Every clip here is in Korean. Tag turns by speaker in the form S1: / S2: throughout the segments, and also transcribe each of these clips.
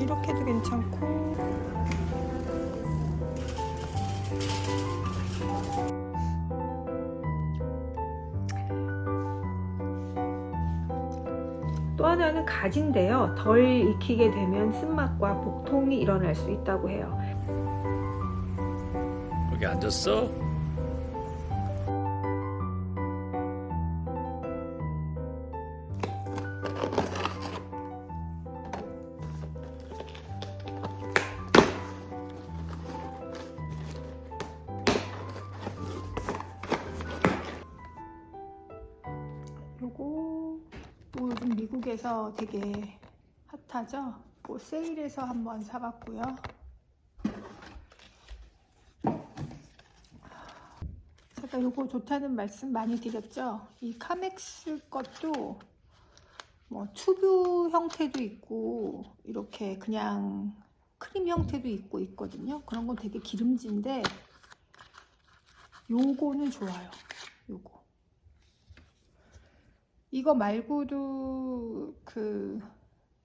S1: 이렇게도 괜찮고. 또 하나는 가지인데요. 덜 익히게 되면 쓴맛과 복통이 일어날 수 있다고 해요.
S2: 거기 앉았어?
S1: 요거 요즘 미국에서 되게 핫하죠? 세일해서 한번 사봤고요. 제가 요거 좋다는 말씀 많이 드렸죠? 이 카맥스 것도 뭐 튜브 형태도 있고 이렇게 그냥 크림 형태도 있고 있거든요. 그런 건 되게 기름진데 요거는 좋아요. 요거 이거 말고도 그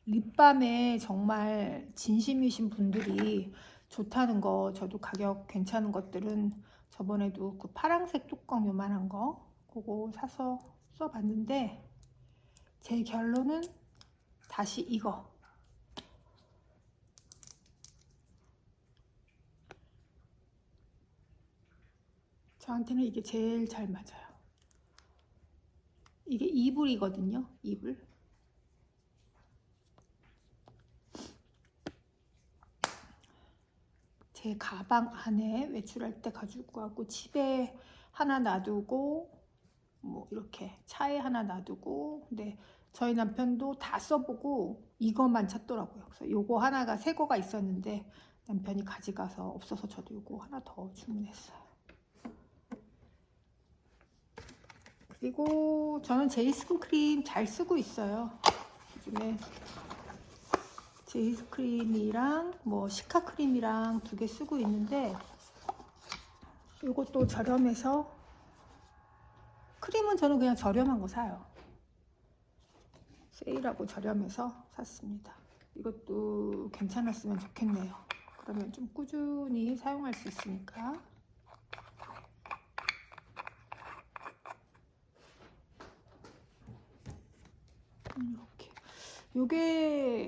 S1: 립밤에 정말 진심이신 분들이 좋다는 거, 저도 가격 괜찮은 것들은 저번에도 그 파란색 뚜껑 요만한 거 그거 사서 써봤는데 제 결론은 다시 이거. 저한테는 이게 제일 잘 맞아요. 이게 이불이거든요. 이불. 제 가방 안에 외출할 때 가지고 가고 집에 하나 놔두고 뭐 이렇게 차에 하나 놔두고. 근데 저희 남편도 다 써보고 이것만 찾더라고요. 그래서 요거 하나가 새 거가 있었는데 남편이 가져가서 없어서 저도 요거 하나 더 주문했어요. 그리고 저는 제이슨 크림 잘 쓰고 있어요. 요즘에 제이슨 크림이랑 뭐 시카 크림이랑 두 개 쓰고 있는데 이것도 저렴해서. 크림은 저는 그냥 저렴한 거 사요. 세일하고 저렴해서 샀습니다. 이것도 괜찮았으면 좋겠네요. 그러면 좀 꾸준히 사용할 수 있으니까. 이렇게 요게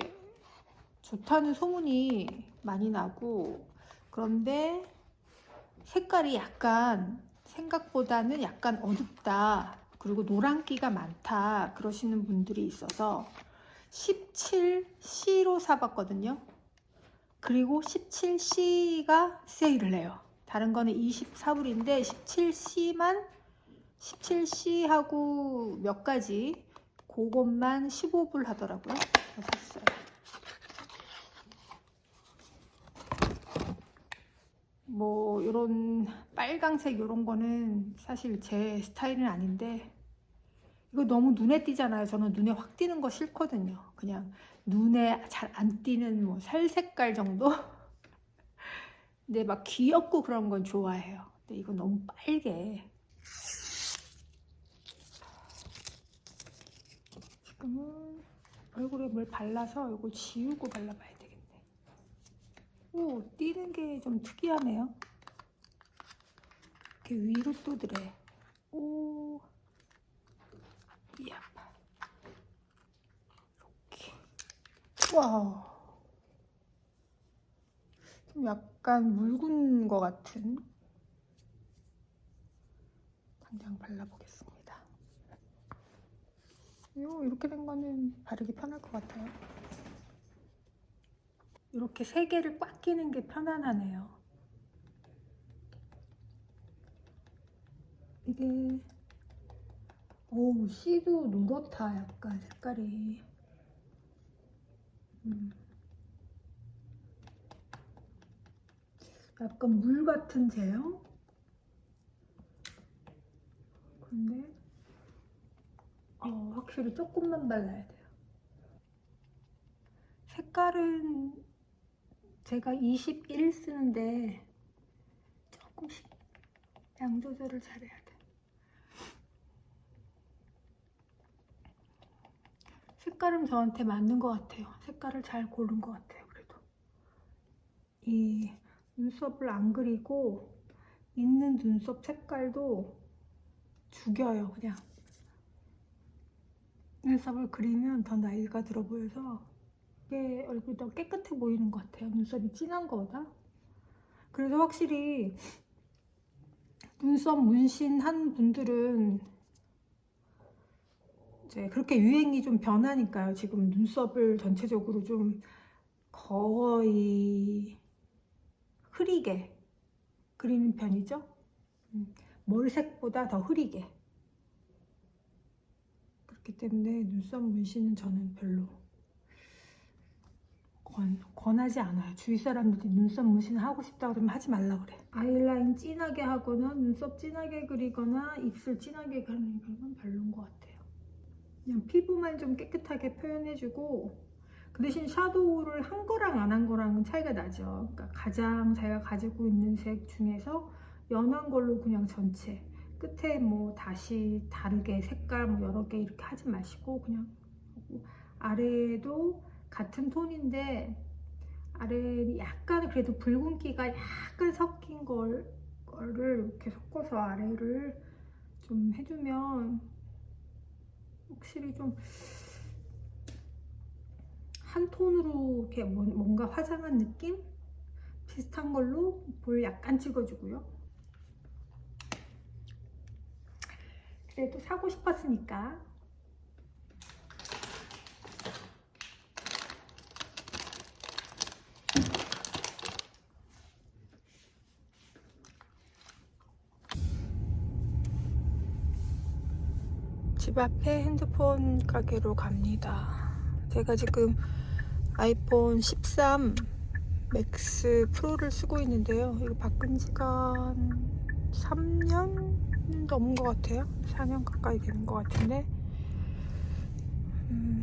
S1: 좋다는 소문이 많이 나고, 그런데 색깔이 약간 생각보다는 약간 어둡다, 그리고 노란기가 많다 그러시는 분들이 있어서 17C로 사봤거든요. 그리고 17C가 세일을 해요. 다른 거는 24불인데 17C하고 몇 가지 그것만 15불 하더라고요. 그래서 샀어요. 뭐 이런 빨강색 이런 거는 사실 제 스타일은 아닌데 이거 너무 눈에 띄잖아요. 저는 눈에 확 띄는 거 싫거든요. 그냥 눈에 잘 안 띄는 뭐 살 색깔 정도? 근데 막 귀엽고 그런 건 좋아해요. 근데 이거 너무 빨개. 지금은 얼굴에 뭘 발라서 이거 지우고 발라봐야 되겠네. 오, 띄는 게 좀 특이하네요. 이렇게 위로 또드래. 오, 이야. 이렇게. 와, 좀 약간 묽은 것 같은. 당장 발라보겠습니다. 이렇게 된 거는 바르기 편할 것 같아요. 이렇게 세 개를 꽉 끼는 게 편안하네요. 이게 씨도 노랗다. 약간 색깔이. 약간 물 같은 제형? 근데 확실히 조금만 발라야 돼요. 색깔은 제가 21 쓰는데 조금씩 양 조절을 잘해야 돼. 색깔은 저한테 맞는 것 같아요. 색깔을 잘 고른 것 같아요. 그래도 이 눈썹을 안 그리고 있는 눈썹 색깔도 죽여요. 그냥 눈썹을 그리면 더 나이가 들어 보여서 이게 얼굴이 더 깨끗해 보이는 것 같아요. 눈썹이 진한 거보다. 그래서 확실히 눈썹 문신한 분들은 이제 그렇게 유행이 좀 변하니까요. 지금 눈썹을 전체적으로 좀 거의 흐리게 그리는 편이죠. 몰색보다 더 흐리게. 그렇기 때문에 눈썹 문신은 저는 별로 권하지 않아요. 주위 사람들이 눈썹 문신 하고 싶다 그러면 하지 말라 그래. 아이라인 진하게 하거나 눈썹 진하게 그리거나 입술 진하게 그리는 건 별로인 것 같아요. 그냥 피부만 좀 깨끗하게 표현해주고, 그 대신 샤도우를 한 거랑 안 한 거랑은 차이가 나죠. 그러니까 가장 자기가 가지고 있는 색 중에서 연한 걸로 그냥 전체 끝에 뭐 다시 다르게 색깔 뭐 여러 개 이렇게 하지 마시고 그냥 하고, 아래도 같은 톤인데 아래 약간 그래도 붉은기가 약간 섞인 거를 이렇게 섞어서 아래를 좀 해주면 확실히 좀 한 톤으로 이렇게 뭔가 화장한 느낌? 비슷한 걸로 볼 약간 찍어주고요. 그래도 사고 싶었으니까. 집 앞에 핸드폰 가게로 갑니다. 제가 지금 아이폰 13 맥스 프로를 쓰고 있는데요. 이거 바꾼 지가 한 3년 넘은 것 같아요. 4년 가까이 되는 것 같은데,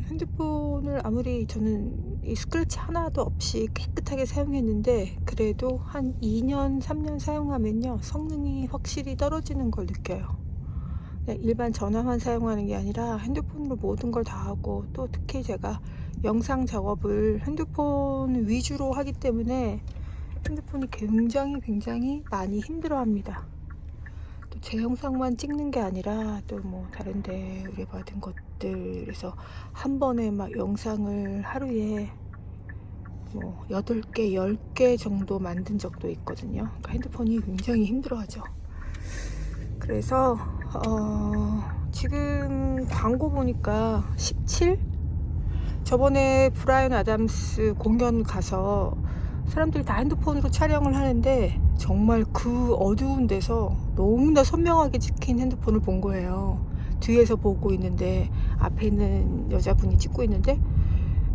S1: 핸드폰을 아무리 저는 이 스크래치 하나도 없이 깨끗하게 사용했는데 그래도 한 2년 3년 사용하면요 성능이 확실히 떨어지는 걸 느껴요. 일반 전화만 사용하는 게 아니라 핸드폰으로 모든 걸 다 하고, 또 특히 제가 영상 작업을 핸드폰 위주로 하기 때문에 핸드폰이 굉장히 많이 힘들어 합니다. 또 제 영상만 찍는 게 아니라 또 뭐 다른데 의뢰받은 것들, 그래서 한 번에 막 영상을 하루에 뭐 8개 10개 정도 만든 적도 있거든요. 그러니까 핸드폰이 굉장히 힘들어 하죠. 그래서 지금 광고 보니까 17? 저번에 브라이언 아담스 공연 가서 사람들이 다 핸드폰으로 촬영을 하는데 정말 그 어두운 데서 너무나 선명하게 찍힌 핸드폰을 본 거예요. 뒤에서 보고 있는데 앞에 있는 여자분이 찍고 있는데,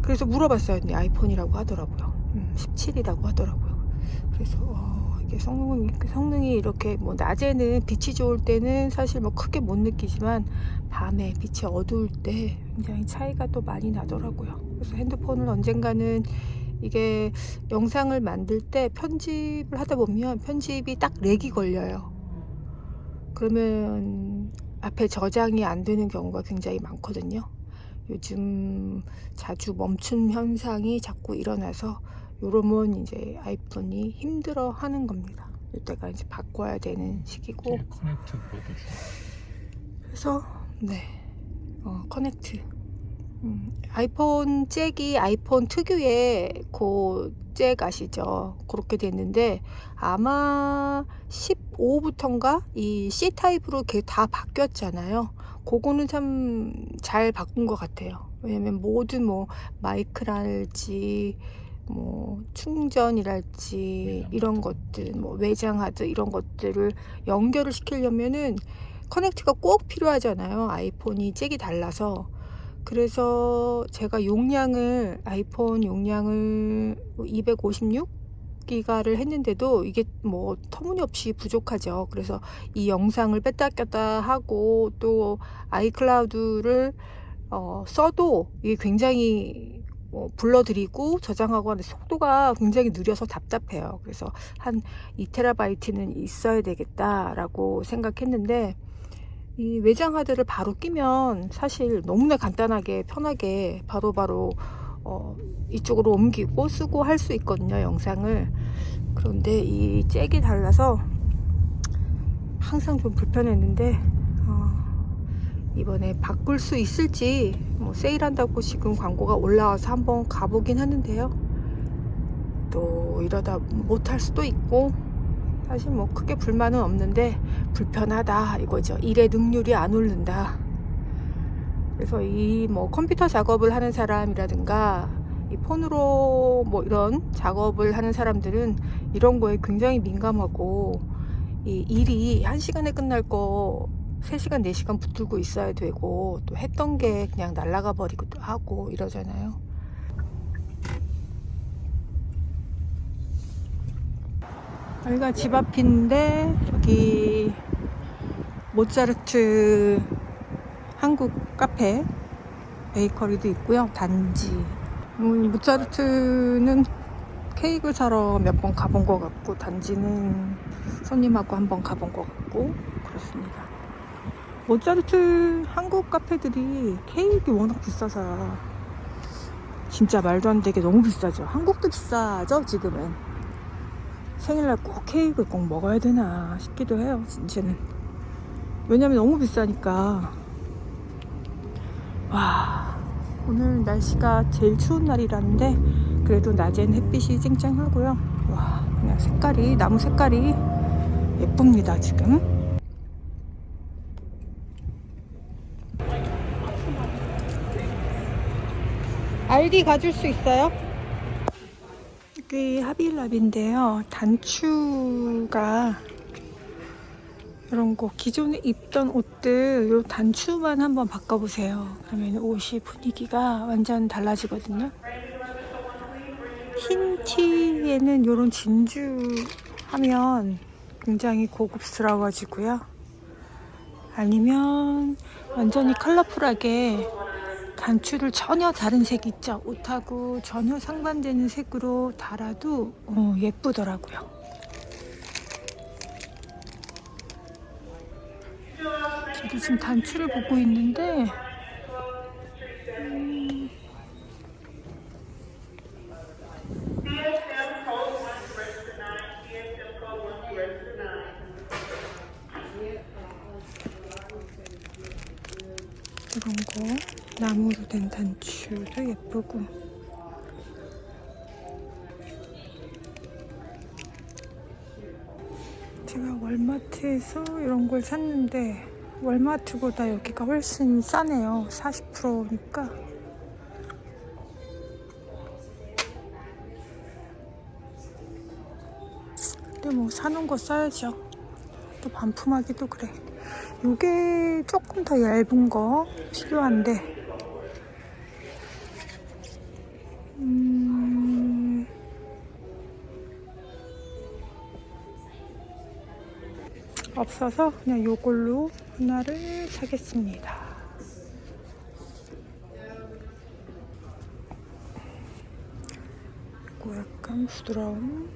S1: 그래서 물어봤어요. 아이폰이라고 하더라고요. 17이라고 하더라고요. 그래서 이게 성능이 이렇게 뭐 낮에는 빛이 좋을 때는 사실 뭐 크게 못 느끼지만 밤에 빛이 어두울 때 굉장히 차이가 또 많이 나더라고요. 그래서 핸드폰을 언젠가는 이게 영상을 만들 때 편집을 하다 보면 편집이 딱 렉이 걸려요. 그러면 앞에 저장이 안 되는 경우가 굉장히 많거든요. 요즘 자주 멈춘 현상이 자꾸 일어나서 요러면 이제 아이폰이 힘들어 하는 겁니다. 이때가 이제 바꿔야 되는 시기고.
S2: 커넥트 모드.
S1: 그래서 네, 커넥트. 아이폰 잭이 아이폰 특유의 그 잭 아시죠? 그렇게 됐는데 아마 15부터인가 이 C 타입으로 다 바뀌었잖아요. 그거는 참 잘 바꾼 것 같아요. 왜냐면 모든 뭐 마이크랄지 뭐 충전이랄지 이런 것들, 뭐 외장 하드 이런 것들을 연결을 시키려면은 커넥트가 꼭 필요하잖아요. 아이폰이 잭이 달라서. 그래서 제가 아이폰 용량을 256기가를 했는데도 이게 뭐 터무니없이 부족하죠. 그래서 이 영상을 뺐다 꼈다 하고 또 아이클라우드를 써도 이게 굉장히 불러들이고 저장하고 하는 속도가 굉장히 느려서 답답해요. 그래서 한 2TB는 있어야 되겠다라고 생각했는데, 이 외장 하드를 바로 끼면 사실 너무나 간단하게 편하게 바로바로 이쪽으로 옮기고 쓰고 할 수 있거든요, 영상을. 그런데 이 잭이 달라서 항상 좀 불편했는데 이번에 바꿀 수 있을지 뭐 세일한다고 지금 광고가 올라와서 한번 가보긴 하는데요. 또 이러다 못할 수도 있고 사실 뭐 크게 불만은 없는데 불편하다 이거죠. 일의 능률이 안 오른다. 그래서 이 뭐 컴퓨터 작업을 하는 사람이라든가 이 폰으로 뭐 이런 작업을 하는 사람들은 이런 거에 굉장히 민감하고 이 일이 1시간에 끝날 거 3시간, 4시간 붙들고 있어야 되고 또 했던 게 그냥 날아가 버리기도 하고 이러잖아요. 여기가 집 앞인데 여기 모차르트 한국 카페 베이커리도 있고요. 단지 모차르트는 케이크 사러 몇 번 가본 것 같고 단지는 손님하고 한번 가본 것 같고 그렇습니다. 모차르트 한국 카페들이 케이크 워낙 비싸서 진짜 말도 안 되게 너무 비싸죠. 한국도 비싸죠 지금은. 생일날 꼭 케이크 꼭 먹어야 되나 싶기도 해요 진짜는. 왜냐면 너무 비싸니까. 와, 오늘 날씨가 제일 추운 날이라는데 그래도 낮엔 햇빛이 쨍쨍하고요. 와, 그냥 색깔이 나무 색깔이 예쁩니다 지금. 알디 가줄 수 있어요? 여기 하빌랍인데요. 단추가 이런 거 기존에 입던 옷들 요 단추만 한번 바꿔보세요. 그러면 옷이 분위기가 완전 달라지거든요. 흰 티에는 요런 진주 하면 굉장히 고급스러워지고요. 아니면 완전히 컬러풀하게 단추를 전혀 다른 색 있죠. 옷하고 전혀 상반되는 색으로 달아도 예쁘더라고요. 저도 지금 단추를 보고 있는데 이런 거 나무로 된 단추도 예쁘고 제가 월마트에서 이런 걸 샀는데 월마트보다 여기가 훨씬 싸네요. 40%니까. 근데 뭐 사놓은 거 써야죠. 또 반품하기도 그래. 요게 조금 더 얇은 거 필요한데 없어서 그냥 요걸로 하나를 사겠습니다. 이거 약간 부드러운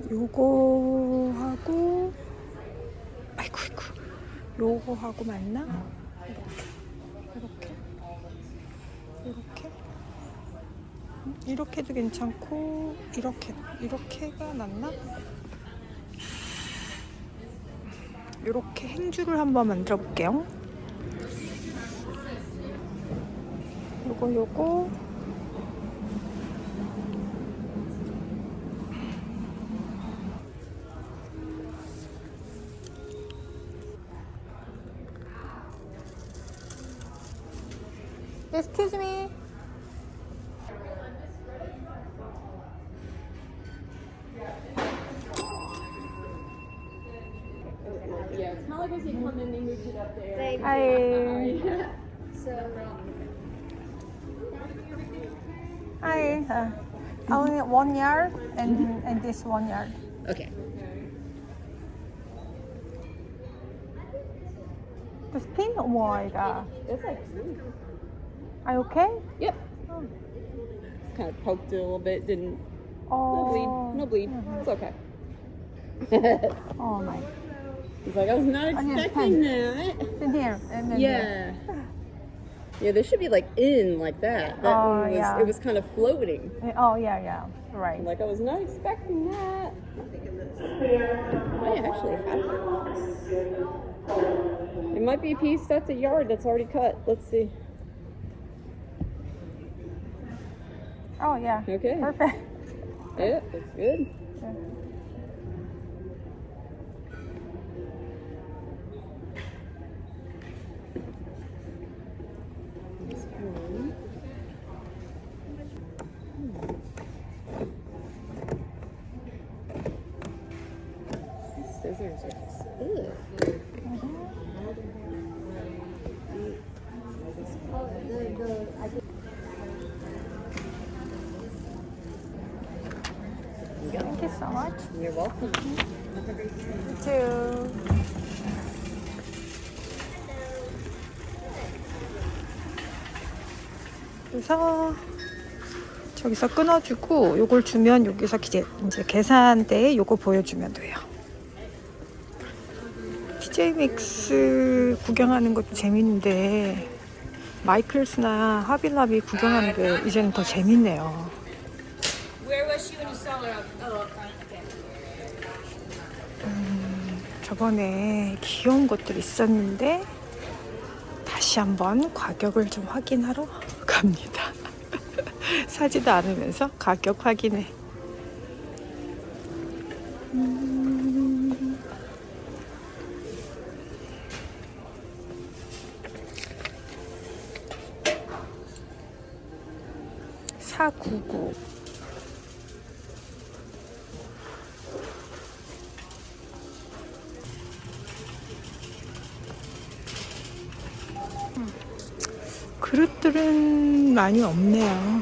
S1: 요거하고 아이고 요거하고 맞나? 이렇게도 괜찮고 이렇게가 낫나? 이렇게 행주를 한번 만들어 볼게요. 요거 Excuse me.
S2: Yeah, it's not like I see come in, they moved it up there.
S1: Hi. Hi. Only 1 yard and this 1 yard.
S2: Okay.
S1: The spin wide.
S2: It's like,
S1: Are you okay?
S2: yep. It's kind of poked it a little bit, didn't,
S1: Oh.
S2: no bleed. It's okay.
S1: Oh my.
S2: He's like, I was not
S1: On your
S2: expecting
S1: pen.
S2: that.
S1: In here. And then
S2: Yeah. Yeah, there should be like in like that. That
S1: Oh,
S2: one was,
S1: yeah.
S2: it was kind of floating.
S1: Oh, yeah. Right.
S2: Like I was not expecting that. I actually have it. It might be a piece that's a yard that's already cut. Let's see.
S1: Oh, yeah.
S2: Okay.
S1: Perfect.
S2: Yeah, it's good.
S1: Yeah.
S2: This one. These scissors are just
S1: Thank you so much.
S2: You're welcome.
S1: You too. 그래서 저기서 끊어주고 요걸 주면 여기서 이제 계산대에 요거 보여주면 돼요. TJ 믹스 구경하는 것도 재밌는데 마이클스나 하빌라비 구경하는 게 이제는 더 재밌네요.
S3: Where was she when you saw her? Oh, okay.
S1: 저번에 귀여운 것들 있었는데 다시 한번 가격을 좀 확인하러 갑니다. 사지도 않으면서 가격 확인해. (499) 그릇들은 많이 없네요.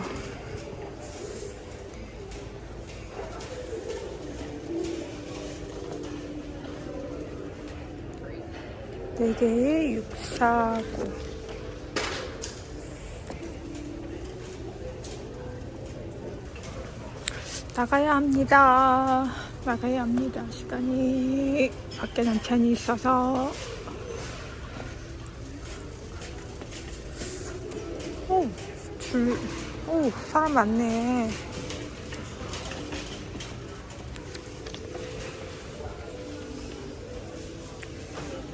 S1: 네 개에 649. 나가야 합니다. 나가야 합니다. 시간이 밖에 남편이 있어서. 오, 사람 많네.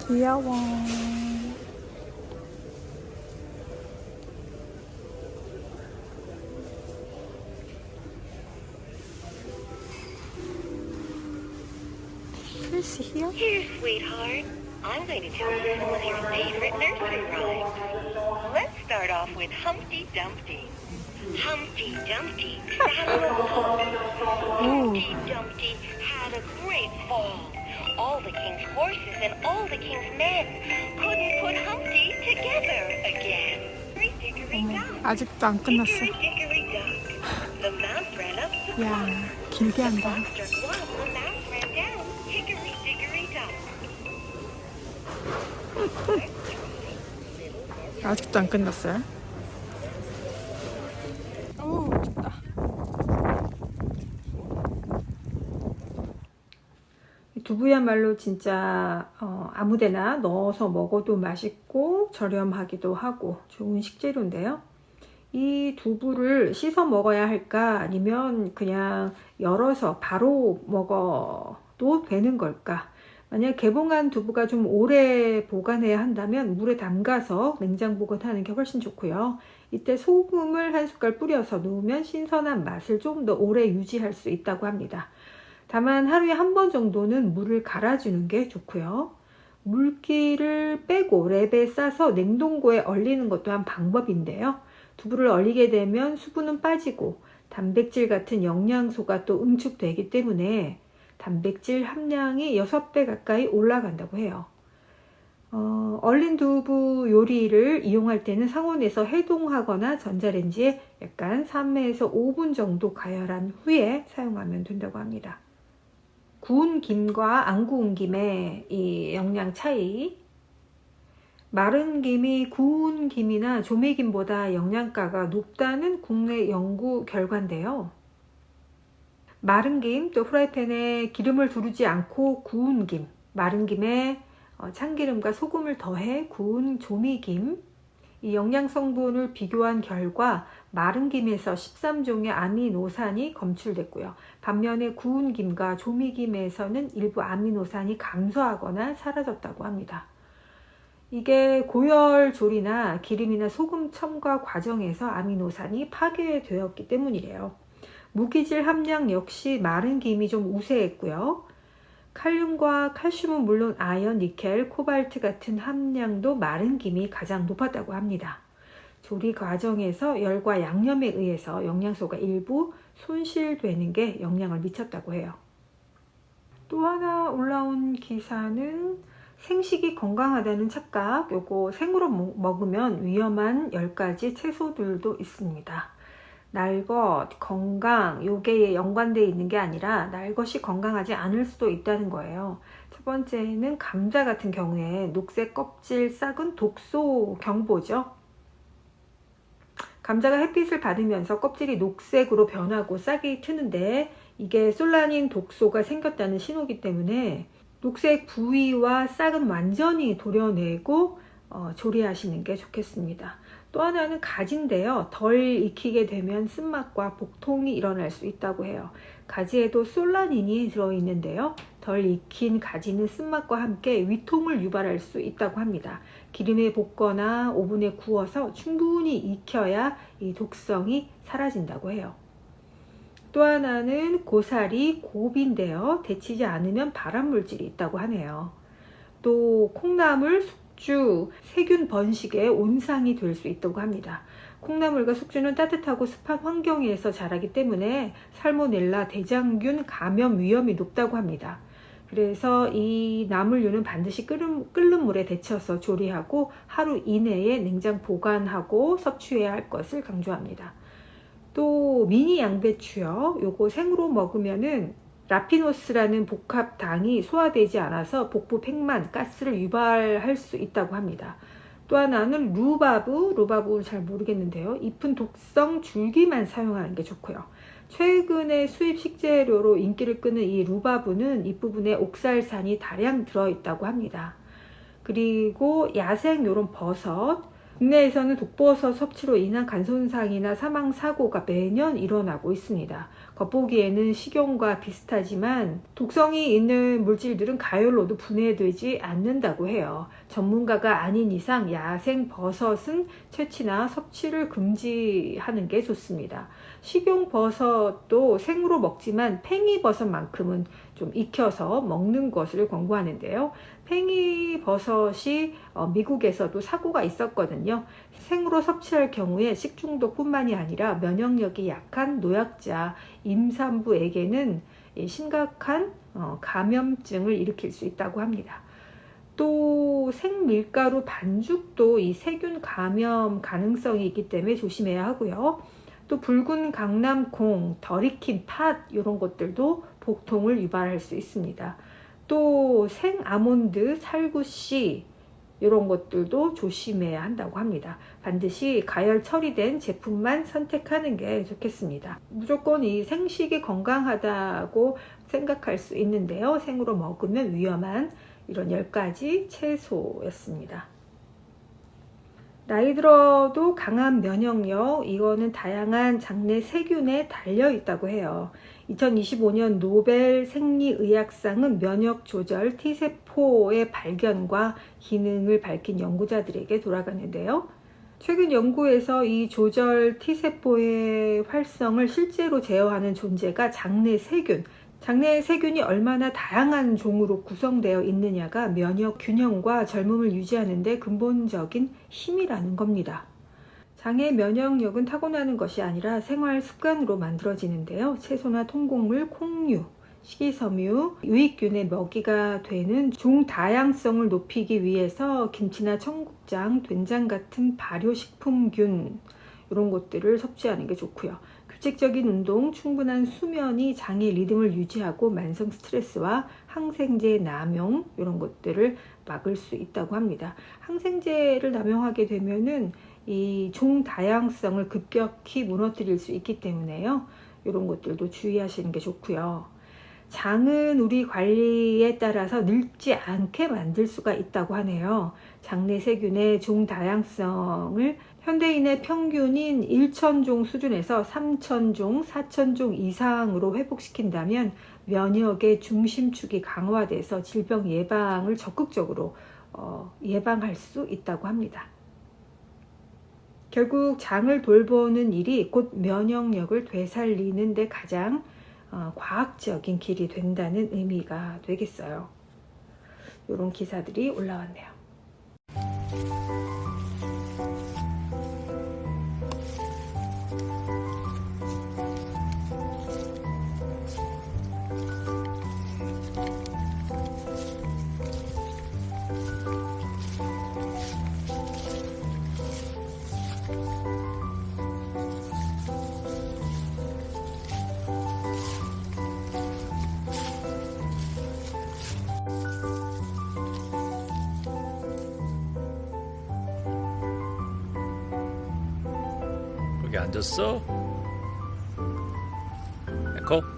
S1: 귀여워. Who's here?
S4: Here, sweetheart. I'm going to tell you some of your favorite nursery rhymes. Let's start off with Humpty Dumpty. Humpty Dumpty traveled along. Humpty Dumpty had a great fall. All the king's horses and all the king's men couldn't put Humpty together again. Hickory-dickory-dock.
S1: 아직도 안 끝났어.
S4: Hickory-dickory-dock. The mouse ran up the
S1: 야, 길게 한다.
S4: clock struck one. The mouse ran down. Hickory-dickory-dock.
S1: 아직도 안 끝났어요. 오, 춥다. 두부야말로 진짜 아무데나 넣어서 먹어도 맛있고 저렴하기도 하고 좋은 식재료인데요. 이 두부를 씻어 먹어야 할까 아니면 그냥 열어서 바로 먹어도 되는 걸까? 만약 개봉한 두부가 좀 오래 보관해야 한다면 물에 담가서 냉장 보관하는 게 훨씬 좋고요. 이때 소금을 한 숟갈 뿌려서 놓으면 신선한 맛을 좀 더 오래 유지할 수 있다고 합니다. 다만 하루에 한 번 정도는 물을 갈아주는 게 좋고요. 물기를 빼고 랩에 싸서 냉동고에 얼리는 것도 한 방법인데요. 두부를 얼리게 되면 수분은 빠지고 단백질 같은 영양소가 또 응축되기 때문에 단백질 함량이 6배 가까이 올라간다고 해요. 얼린 두부 요리를 이용할 때는 상온에서 해동하거나 전자레인지에 약간 3에서 5분 정도 가열한 후에 사용하면 된다고 합니다. 구운 김과 안 구운 김의 이 영양 차이. 마른 김이 구운 김이나 조매김보다 영양가가 높다는 국내 연구 결과인데요. 마른 김, 또 프라이팬에 기름을 두르지 않고 구운 김, 마른 김에 참기름과 소금을 더해 구운 조미김, 이 영양 성분을 비교한 결과 마른 김에서 13종의 아미노산이 검출됐고요. 반면에 구운 김과 조미김에서는 일부 아미노산이 감소하거나 사라졌다고 합니다. 이게 고열조리나 기름이나 소금 첨가 과정에서 아미노산이 파괴되었기 때문이래요. 무기질 함량 역시 마른 김이 좀 우세했고요. 칼륨과 칼슘은 물론 아연, 니켈, 코발트 같은 함량도 마른 김이 가장 높았다고 합니다. 조리 과정에서 열과 양념에 의해서 영양소가 일부 손실되는 게 영향을 미쳤다고 해요. 또 하나 올라온 기사는 생식이 건강하다는 착각, 요거 생으로 먹으면 위험한 10가지 채소들도 있습니다. 날것, 건강, 요게 연관되어 있는 게 아니라 날것이 건강하지 않을 수도 있다는 거예요. 첫 번째는 감자 같은 경우에 녹색 껍질 싹은 독소 경보죠. 감자가 햇빛을 받으면서 껍질이 녹색으로 변하고 싹이 트는데 이게 솔라닌 독소가 생겼다는 신호기 때문에 녹색 부위와 싹은 완전히 도려내고 조리하시는 게 좋겠습니다. 또 하나는 가지인데요. 덜 익히게 되면 쓴맛과 복통이 일어날 수 있다고 해요. 가지에도 솔라닌이 들어있는데요. 덜 익힌 가지는 쓴맛과 함께 위통을 유발할 수 있다고 합니다. 기름에 볶거나 오븐에 구워서 충분히 익혀야 이 독성이 사라진다고 해요. 또 하나는 고사리, 고비인데요. 데치지 않으면 발암물질이 있다고 하네요. 또 콩나물, 숙주, 세균 번식에 온상이 될 수 있다고 합니다. 콩나물과 숙주는 따뜻하고 습한 환경에서 자라기 때문에 살모넬라, 대장균 감염 위험이 높다고 합니다. 그래서 이 나물류는 반드시 끓는 물에 데쳐서 조리하고 하루 이내에 냉장 보관하고 섭취해야 할 것을 강조합니다. 또 미니 양배추요. 요거 생으로 먹으면은 라피노스라는 복합당이 소화되지 않아서 복부 팽만, 가스를 유발할 수 있다고 합니다. 또 하나는 루바브 잘 모르겠는데요. 잎은 독성 줄기만 사용하는 게 좋고요. 최근에 수입 식재료로 인기를 끄는 이 루바브는 잎부분에 옥살산이 다량 들어있다고 합니다. 그리고 야생 요런 버섯, 국내에서는 독버섯 섭취로 인한 간손상이나 사망 사고가 매년 일어나고 있습니다. 겉보기에는 식용과 비슷하지만 독성이 있는 물질들은 가열로도 분해되지 않는다고 해요. 전문가가 아닌 이상 야생 버섯은 채취나 섭취를 금지하는 게 좋습니다. 식용 버섯도 생으로 먹지만 팽이버섯만큼은 좀 익혀서 먹는 것을 권고하는데요. 팽이버섯이 미국에서도 사고가 있었거든요. 생으로 섭취할 경우에 식중독뿐만이 아니라 면역력이 약한 노약자, 임산부에게는 심각한 감염증을 일으킬 수 있다고 합니다. 또 생밀가루 반죽도 이 세균 감염 가능성이 있기 때문에 조심해야 하고요. 또 붉은 강낭콩, 덜 익힌 팥 이런 것들도 복통을 유발할 수 있습니다. 또 생 아몬드, 살구씨 이런 것들도 조심해야 한다고 합니다. 반드시 가열 처리된 제품만 선택하는 게 좋겠습니다. 무조건 이 생식이 건강하다고 생각할 수 있는데요. 생으로 먹으면 위험한 이런 10가지 채소였습니다. 나이 들어도 강한 면역력, 이거는 다양한 장내 세균에 달려 있다고 해요. 2025년 노벨 생리의학상은 면역 조절 T세포의 발견과 기능을 밝힌 연구자들에게 돌아가는데요. 최근 연구에서 이 조절 T세포의 활성을 실제로 제어하는 존재가 장내 세균, 장내 세균이 얼마나 다양한 종으로 구성되어 있느냐가 면역 균형과 젊음을 유지하는 데 근본적인 힘이라는 겁니다. 장의 면역력은 타고나는 것이 아니라 생활 습관으로 만들어지는데요. 채소나 통곡물, 콩류, 식이섬유, 유익균의 먹이가 되는 종 다양성을 높이기 위해서 김치나 청국장, 된장 같은 발효식품균 이런 것들을 섭취하는 게 좋고요. 규칙적인 운동, 충분한 수면이 장의 리듬을 유지하고 만성 스트레스와 항생제 남용 이런 것들을 막을 수 있다고 합니다. 항생제를 남용하게 되면은 이 종 다양성을 급격히 무너뜨릴 수 있기 때문에요. 이런 것들도 주의하시는 게 좋고요. 장은 우리 관리에 따라서 늙지 않게 만들 수가 있다고 하네요. 장내 세균의 종 다양성을 현대인의 평균인 1,000종 수준에서 3,000종, 4,000종 이상으로 회복시킨다면 면역의 중심축이 강화돼서 질병 예방을 적극적으로 예방할 수 있다고 합니다. 결국 장을 돌보는 일이 곧 면역력을 되살리는 데 가장 과학적인 길이 된다는 의미가 되겠어요. 이런 기사들이 올라왔네요.
S5: 거기 앉았어? 에코?